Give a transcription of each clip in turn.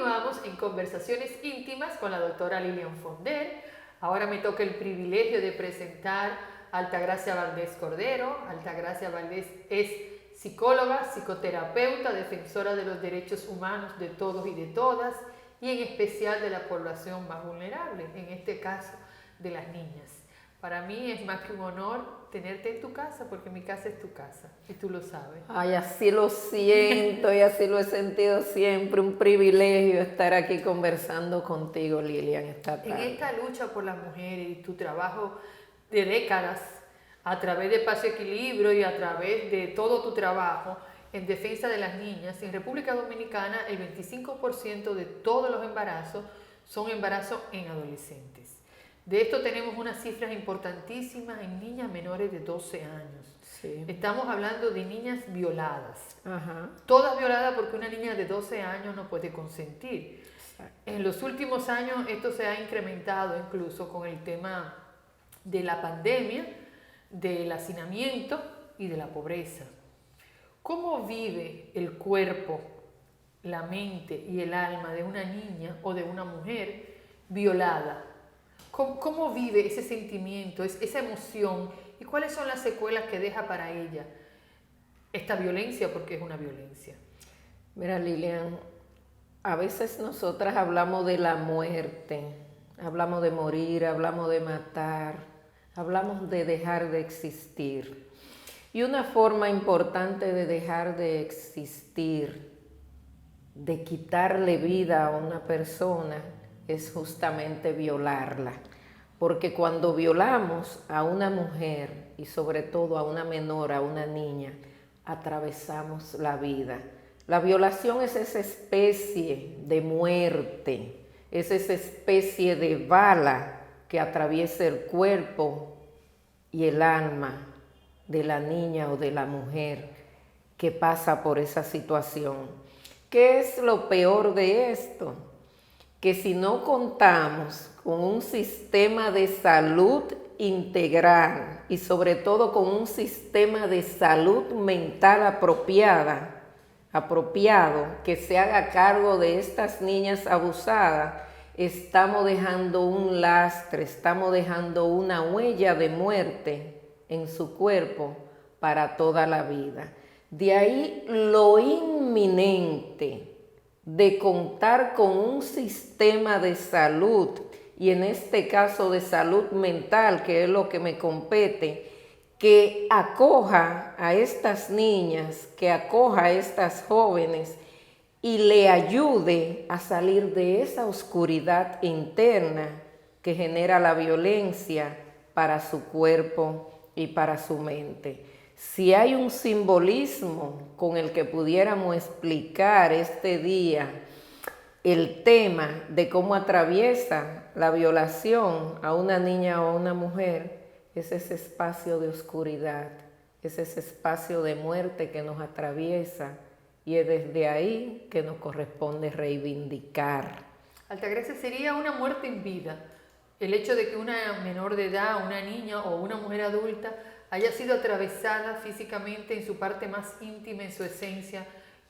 Continuamos en conversaciones íntimas con la doctora Lilian Fonder. Ahora me toca el privilegio de presentar a Altagracia Valdés Cordero. Altagracia Valdés es psicóloga, psicoterapeuta, defensora de los derechos humanos de todos y de todas, y en especial de la población más vulnerable, en este caso de las niñas. Para mí es más que un honor tenerte en tu casa, porque mi casa es tu casa, y tú lo sabes. Ay, así lo siento y así lo he sentido siempre, un privilegio estar aquí conversando contigo, Lilian, esta tarde. En esta lucha por las mujeres y tu trabajo de décadas, a través de Paz y Equilibrio y a través de todo tu trabajo en defensa de las niñas, en República Dominicana el 25% de todos los embarazos son embarazos en adolescentes. De esto tenemos unas cifras importantísimas en niñas menores de 12 años. Sí. Estamos hablando de niñas violadas. Ajá. Todas violadas porque una niña de 12 años no puede consentir. Exacto. En los últimos años esto se ha incrementado incluso con el tema de la pandemia, del hacinamiento y de la pobreza. ¿Cómo vive el cuerpo, la mente y el alma de una niña o de una mujer violada? ¿Cómo vive ese sentimiento, esa emoción, y cuáles son las secuelas que deja para ella esta violencia, porque es una violencia? Mira, Lilian, a veces nosotras hablamos de la muerte, hablamos de morir, hablamos de matar, hablamos de dejar de existir. Y una forma importante de dejar de existir, de quitarle vida a una persona, es justamente violarla. Porque cuando violamos a una mujer, y sobre todo a una menor, a una niña, atravesamos la vida. La violación es esa especie de muerte, es esa especie de bala que atraviesa el cuerpo y el alma de la niña o de la mujer que pasa por esa situación. ¿Qué es lo peor de esto? Que si no contamos con un sistema de salud integral y sobre todo con un sistema de salud mental apropiado, que se haga cargo de estas niñas abusadas, estamos dejando un lastre, estamos dejando una huella de muerte en su cuerpo para toda la vida. De ahí lo inminente de contar con un sistema de salud, y en este caso de salud mental, que es lo que me compete, que acoja a estas niñas, que acoja a estas jóvenes y le ayude a salir de esa oscuridad interna que genera la violencia para su cuerpo y para su mente. Si hay un simbolismo con el que pudiéramos explicar este día el tema de cómo atraviesa la violación a una niña o a una mujer, es ese espacio de oscuridad, es ese espacio de muerte que nos atraviesa, y es desde ahí que nos corresponde reivindicar. Altagracia, sería una muerte en vida el hecho de que una menor de edad, una niña o una mujer adulta haya sido atravesada físicamente en su parte más íntima, en su esencia,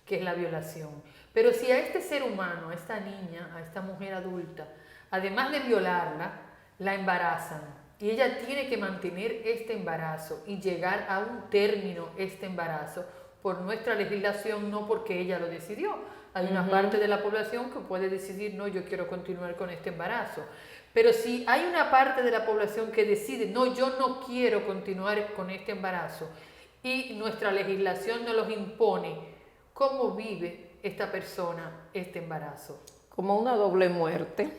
que es la violación. Pero si a este ser humano, a esta niña, a esta mujer adulta, además de violarla, la embarazan, y ella tiene que mantener este embarazo y llegar a un término este embarazo por nuestra legislación, no porque ella lo decidió. Hay una parte de la población que puede decidir, no, yo quiero continuar con este embarazo. Pero si hay una parte de la población que decide, no, yo no quiero continuar con este embarazo, y nuestra legislación nos los impone, ¿cómo vive esta persona este embarazo? Como una doble muerte.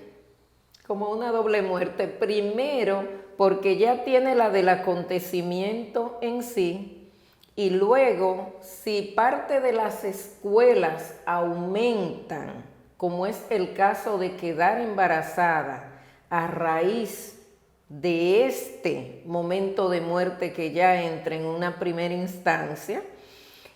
Como una doble muerte. Primero, porque ya tiene la del acontecimiento en sí, y luego, si parte de las escuelas aumentan, como es el caso de quedar embarazada a raíz de este momento de muerte que ya entra en una primera instancia,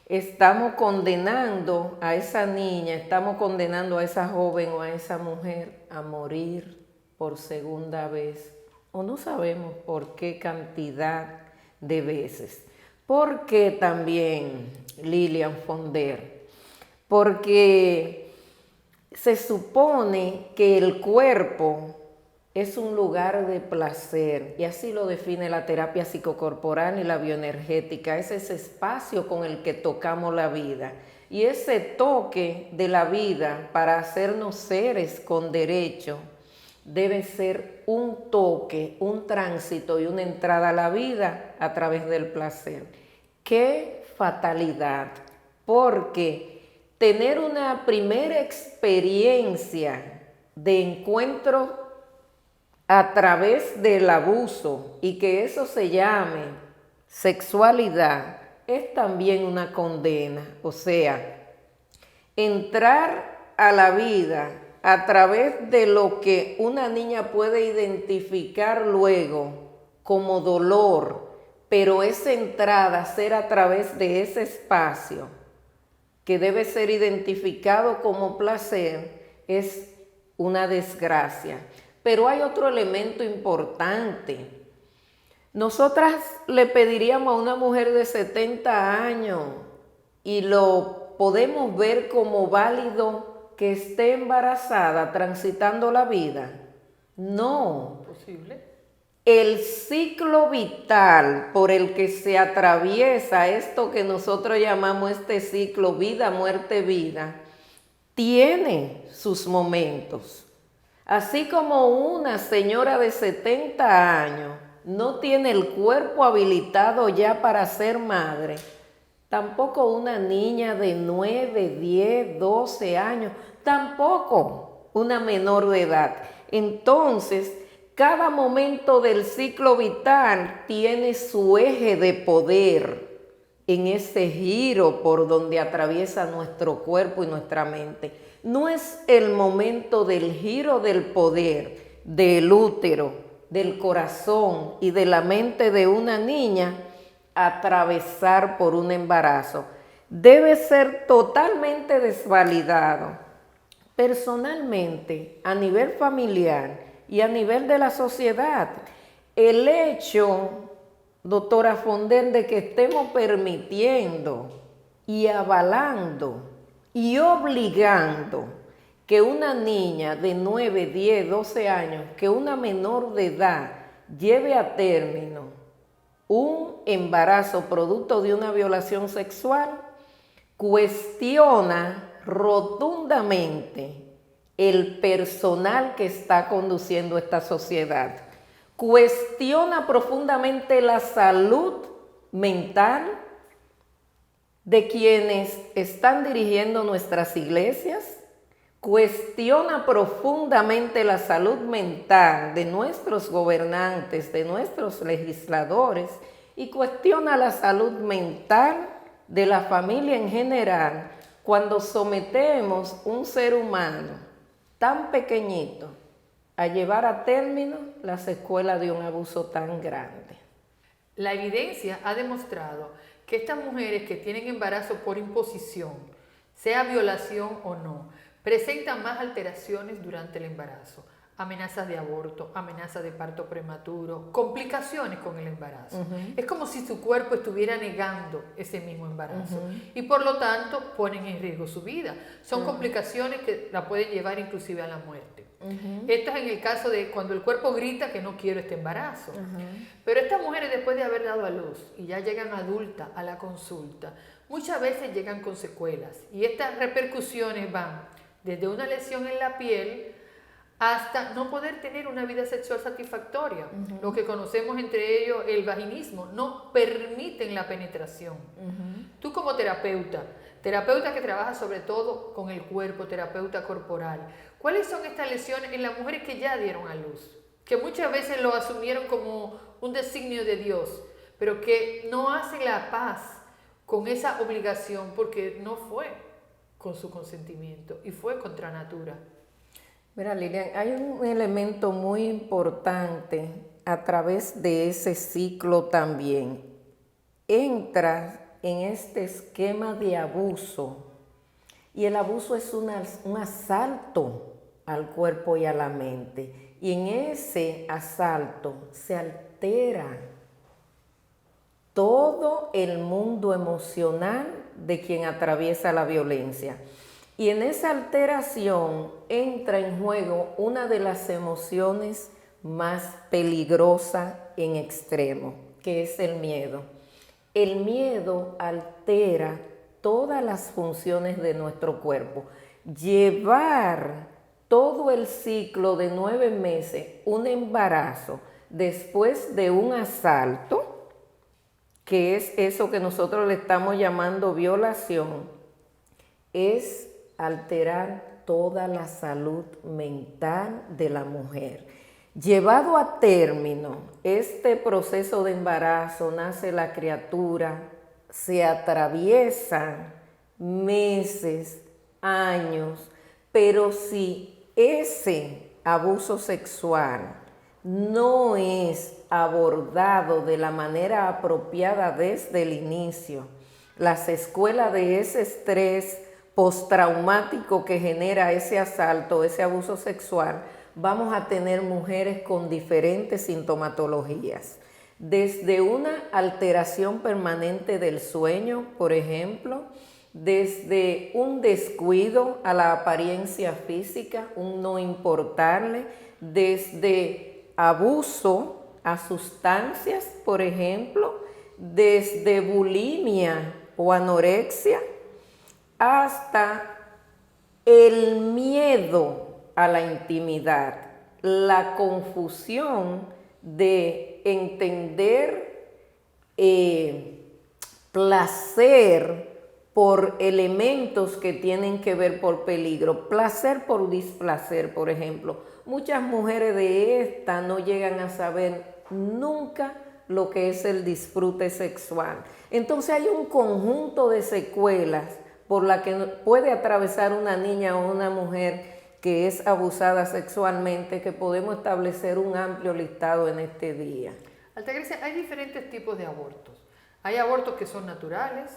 estamos condenando a esa niña, estamos condenando a esa joven o a esa mujer a morir por segunda vez, o no sabemos por qué cantidad de veces. ¿Por qué también, Lilian Fonder? Porque se supone que el cuerpo es un lugar de placer, y así lo define la terapia psicocorporal y la bioenergética. Es ese espacio con el que tocamos la vida. Y ese toque de la vida para hacernos seres con derecho debe ser un toque, un tránsito y una entrada a la vida a través del placer. ¡Qué fatalidad! Porque tener una primera experiencia de encuentro a través del abuso y que eso se llame sexualidad es también una condena. O sea, entrar a la vida a través de lo que una niña puede identificar luego como dolor, pero esa entrada ser a través de ese espacio que debe ser identificado como placer, es una desgracia. Pero hay otro elemento importante. Nosotras le pediríamos a una mujer de 70 años y lo podemos ver como válido que esté embarazada transitando la vida. No. ¿Posible? El ciclo vital por el que se atraviesa esto que nosotros llamamos este ciclo vida, muerte, vida, tiene sus momentos. Así como una señora de 70 años no tiene el cuerpo habilitado ya para ser madre, tampoco una niña de 9, 10, 12 años, tampoco una menor de edad. Entonces, cada momento del ciclo vital tiene su eje de poder en ese giro por donde atraviesa nuestro cuerpo y nuestra mente. No es el momento del giro del poder, del útero, del corazón y de la mente de una niña atravesar por un embarazo. Debe ser totalmente desvalidado. Personalmente, a nivel familiar y a nivel de la sociedad, el hecho, doctora Fondén, de que estemos permitiendo y avalando y obligando que una niña de 9, 10, 12 años, que una menor de edad lleve a término un embarazo producto de una violación sexual, cuestiona rotundamente el personal que está conduciendo esta sociedad. Cuestiona profundamente la salud mental de quienes están dirigiendo nuestras iglesias, cuestiona profundamente la salud mental de nuestros gobernantes, de nuestros legisladores, y cuestiona la salud mental de la familia en general cuando sometemos un ser humano tan pequeñito a llevar a término la secuela de un abuso tan grande. La evidencia ha demostrado que estas mujeres que tienen embarazo por imposición, sea violación o no, presentan más alteraciones durante el embarazo, amenazas de aborto, amenazas de parto prematuro, complicaciones con el embarazo. Es como si su cuerpo estuviera negando ese mismo embarazo y por lo tanto ponen en riesgo su vida. Son complicaciones que la pueden llevar inclusive a la muerte. Esto es en el caso de cuando el cuerpo grita que no quiero este embarazo. Pero estas mujeres, después de haber dado a luz y ya llegan adultas a la consulta, muchas veces llegan con secuelas y estas repercusiones van desde una lesión en la piel hasta no poder tener una vida sexual satisfactoria. Lo que conocemos entre ellos, el vaginismo, no permiten la penetración. Tú como terapeuta que trabaja sobre todo con el cuerpo, terapeuta corporal, ¿cuáles son estas lesiones en las mujeres que ya dieron a luz? Que muchas veces lo asumieron como un designio de Dios, pero que no hacen la paz con esa obligación porque no fue con su consentimiento y fue contra natura. Mira, Lilian, hay un elemento muy importante a través de ese ciclo también. Entra en este esquema de abuso y el abuso es un asalto al cuerpo y a la mente. Y en ese asalto se altera todo el mundo emocional de quien atraviesa la violencia. Y en esa alteración entra en juego una de las emociones más peligrosas en extremo, que es el miedo. El miedo altera todas las funciones de nuestro cuerpo. Llevar todo el ciclo de 9 meses, un embarazo, después de un asalto, que es eso que nosotros le estamos llamando violación, es alterar toda la salud mental de la mujer. Llevado a término este proceso de embarazo, nace la criatura, se atraviesan meses, años, pero si ese abuso sexual no es abordado de la manera apropiada desde el inicio, las escuelas de ese estrés postraumático que genera ese asalto, ese abuso sexual, vamos a tener mujeres con diferentes sintomatologías. Desde una alteración permanente del sueño, por ejemplo, desde un descuido a la apariencia física, un no importarle, desde abuso a sustancias, por ejemplo, desde bulimia o anorexia, hasta el miedo a la intimidad, la confusión de entender placer por elementos que tienen que ver por peligro, placer por displacer, por ejemplo. Muchas mujeres de esta no llegan a saber nunca lo que es el disfrute sexual. Entonces hay un conjunto de secuelas por la que puede atravesar una niña o una mujer que es abusada sexualmente, que podemos establecer un amplio listado en este día. Altagracia, hay diferentes tipos de abortos. Hay abortos que son naturales,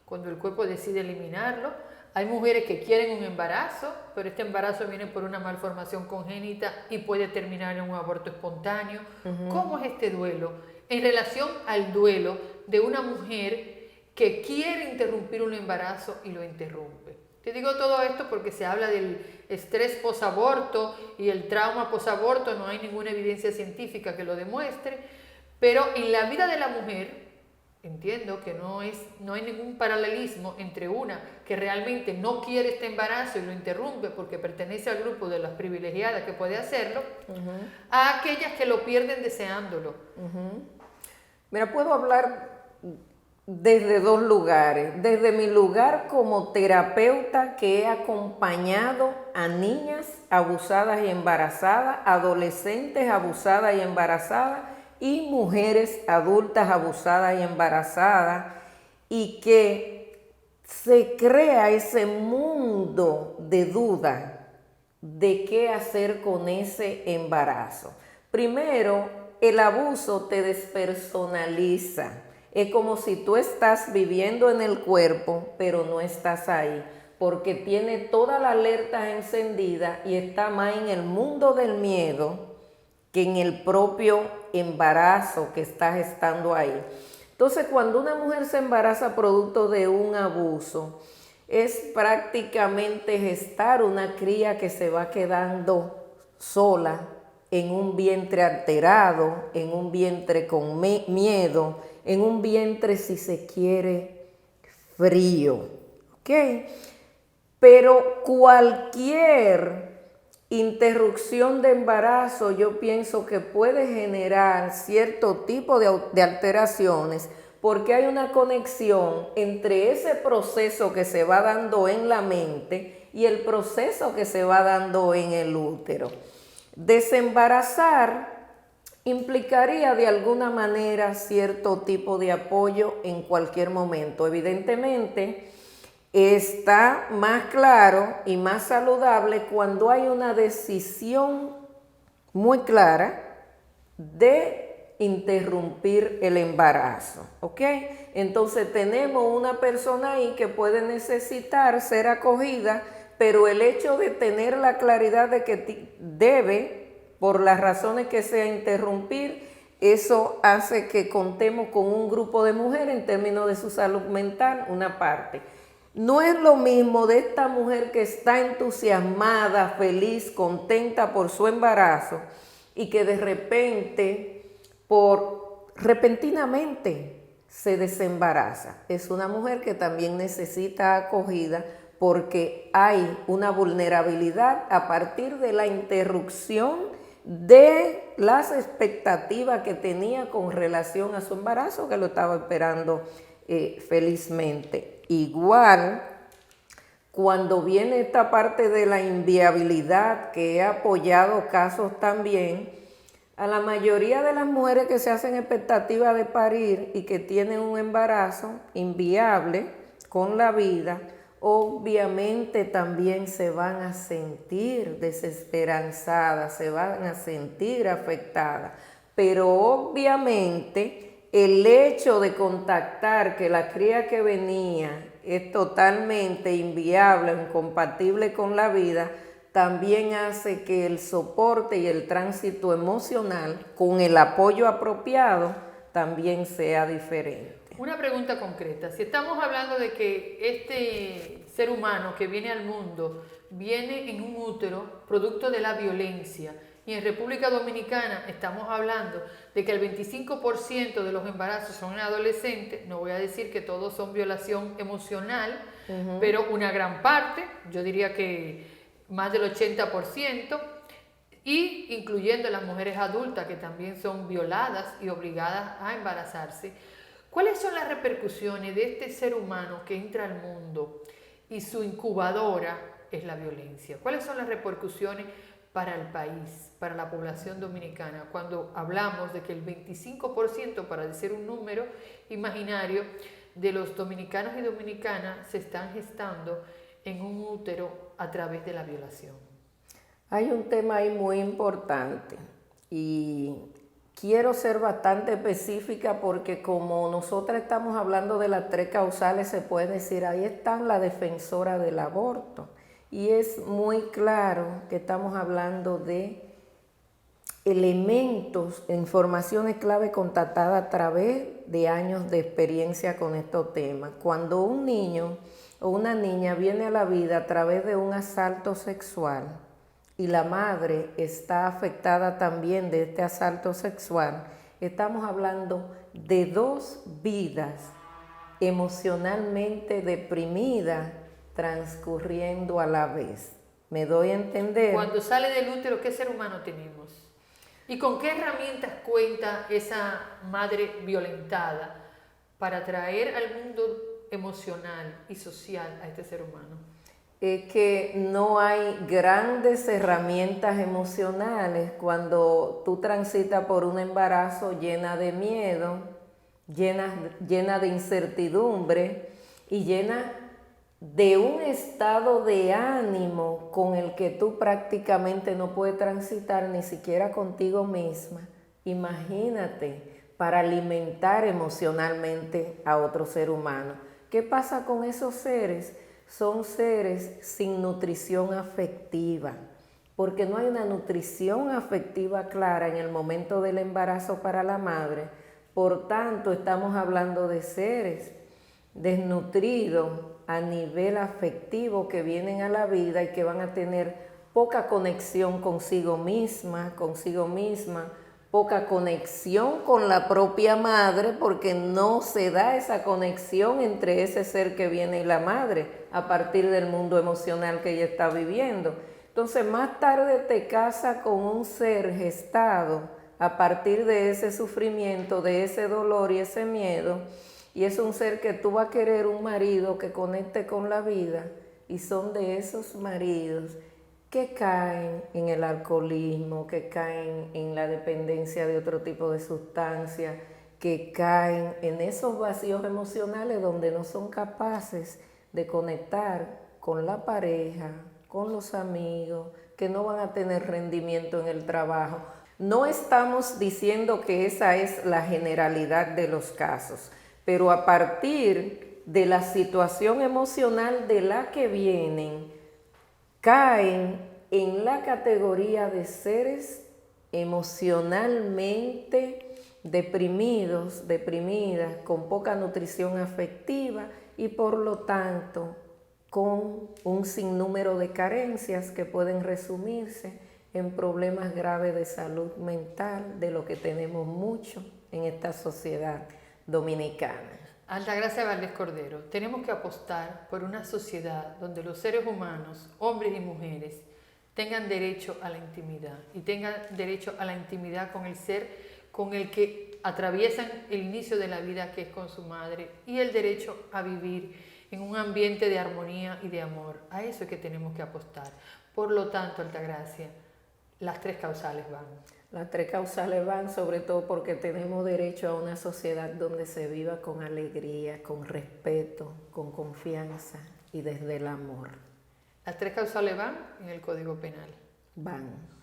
cuando el cuerpo decide eliminarlo. Hay mujeres que quieren un embarazo, pero este embarazo viene por una malformación congénita y puede terminar en un aborto espontáneo. ¿Cómo es este duelo en relación al duelo de una mujer que quiere interrumpir un embarazo y lo interrumpe? Te digo todo esto porque se habla del estrés posaborto y el trauma posaborto, no hay ninguna evidencia científica que lo demuestre, pero en la vida de la mujer entiendo que no hay ningún paralelismo entre una que realmente no quiere este embarazo y lo interrumpe porque pertenece al grupo de las privilegiadas que puede hacerlo, a aquellas que lo pierden deseándolo. Mira, puedo hablar desde dos lugares. Desde mi lugar como terapeuta que he acompañado a niñas abusadas y embarazadas, adolescentes abusadas y embarazadas y mujeres adultas abusadas y embarazadas, y que se crea ese mundo de duda de qué hacer con ese embarazo. Primero, el abuso te despersonaliza. Es como si tú estás viviendo en el cuerpo, pero no estás ahí, porque tiene toda la alerta encendida y está más en el mundo del miedo que en el propio embarazo que está estando ahí. Entonces, cuando una mujer se embaraza producto de un abuso, es prácticamente gestar una cría que se va quedando sola, en un vientre alterado, en un vientre con miedo, en un vientre, si se quiere, frío, ¿ok? Pero cualquier interrupción de embarazo yo pienso que puede generar cierto tipo de alteraciones, porque hay una conexión entre ese proceso que se va dando en la mente y el proceso que se va dando en el útero. Desembarazar implicaría de alguna manera cierto tipo de apoyo en cualquier momento. Evidentemente, está más claro y más saludable cuando hay una decisión muy clara de interrumpir el embarazo, ¿ok? Entonces tenemos una persona ahí que puede necesitar ser acogida, pero el hecho de tener la claridad de que debe, por las razones que sea, interrumpir, eso hace que contemos con un grupo de mujeres en términos de su salud mental, una parte. No es lo mismo de esta mujer que está entusiasmada, feliz, contenta por su embarazo y que de repente, repentinamente, se desembaraza. Es una mujer que también necesita acogida porque hay una vulnerabilidad a partir de la interrupción de las expectativas que tenía con relación a su embarazo, que lo estaba esperando felizmente. Igual, cuando viene esta parte de la inviabilidad, que he apoyado casos también, a la mayoría de las mujeres que se hacen expectativa de parir y que tienen un embarazo inviable con la vida, obviamente también se van a sentir desesperanzadas, se van a sentir afectadas, pero obviamente el hecho de contactar que la cría que venía es totalmente inviable, incompatible con la vida, también hace que el soporte y el tránsito emocional con el apoyo apropiado también sea diferente. Una pregunta concreta. Si estamos hablando de que este ser humano que viene al mundo viene en un útero producto de la violencia, y en República Dominicana estamos hablando de que el 25% de los embarazos son en adolescentes, no voy a decir que todos son violación emocional, pero una gran parte, yo diría que más del 80%, y incluyendo las mujeres adultas que también son violadas y obligadas a embarazarse. ¿Cuáles son las repercusiones de este ser humano que entra al mundo y su incubadora es la violencia? ¿Cuáles son las repercusiones para el país, para la población dominicana, cuando hablamos de que el 25%, para decir un número imaginario, de los dominicanos y dominicanas se están gestando en un útero a través de la violación? Hay un tema ahí muy importante y quiero ser bastante específica porque como nosotras estamos hablando de las 3 causales, se puede decir, ahí están la defensora del aborto. Y es muy claro que estamos hablando de elementos, informaciones clave contactadas a través de años de experiencia con estos temas. Cuando un niño o una niña viene a la vida a través de un asalto sexual y la madre está afectada también de este asalto sexual, estamos hablando de 2 vidas emocionalmente deprimidas transcurriendo a la vez. ¿Me doy a entender? Cuando sale del útero, ¿qué ser humano tenemos? ¿Y con qué herramientas cuenta esa madre violentada para traer al mundo emocional y social a este ser humano? Es que no hay grandes herramientas emocionales cuando tú transitas por un embarazo llena de miedo, llena de incertidumbre y llena de un estado de ánimo con el que tú prácticamente no puedes transitar ni siquiera contigo misma. Imagínate, para alimentar emocionalmente a otro ser humano. ¿Qué pasa con esos seres? Son seres sin nutrición afectiva, porque no hay una nutrición afectiva clara en el momento del embarazo para la madre. Por tanto, estamos hablando de seres desnutridos a nivel afectivo que vienen a la vida y que van a tener poca conexión consigo misma, poca conexión con la propia madre, porque no se da esa conexión entre ese ser que viene y la madre a partir del mundo emocional que ella está viviendo. Entonces, más tarde te casas con un ser gestado a partir de ese sufrimiento, de ese dolor y ese miedo, y es un ser que tú vas a querer un marido que conecte con la vida, y son de esos maridos que caen en el alcoholismo, que caen en la dependencia de otro tipo de sustancia, que caen en esos vacíos emocionales donde no son capaces de conectar con la pareja, con los amigos, que no van a tener rendimiento en el trabajo. No estamos diciendo que esa es la generalidad de los casos, pero a partir de la situación emocional de la que vienen, caen en la categoría de seres emocionalmente deprimidos, deprimidas, con poca nutrición afectiva y por lo tanto con un sinnúmero de carencias que pueden resumirse en problemas graves de salud mental, de lo que tenemos mucho en esta sociedad dominicana. Altagracia Valdés Cordero, tenemos que apostar por una sociedad donde los seres humanos, hombres y mujeres, tengan derecho a la intimidad y tengan derecho a la intimidad con el ser con el que atraviesan el inicio de la vida, que es con su madre, y el derecho a vivir en un ambiente de armonía y de amor. A eso es que tenemos que apostar. Por lo tanto, Altagracia, las tres causales van. Las tres causales van sobre todo porque tenemos derecho a una sociedad donde se viva con alegría, con respeto, con confianza y desde el amor. Las tres causales van en el Código Penal. Van.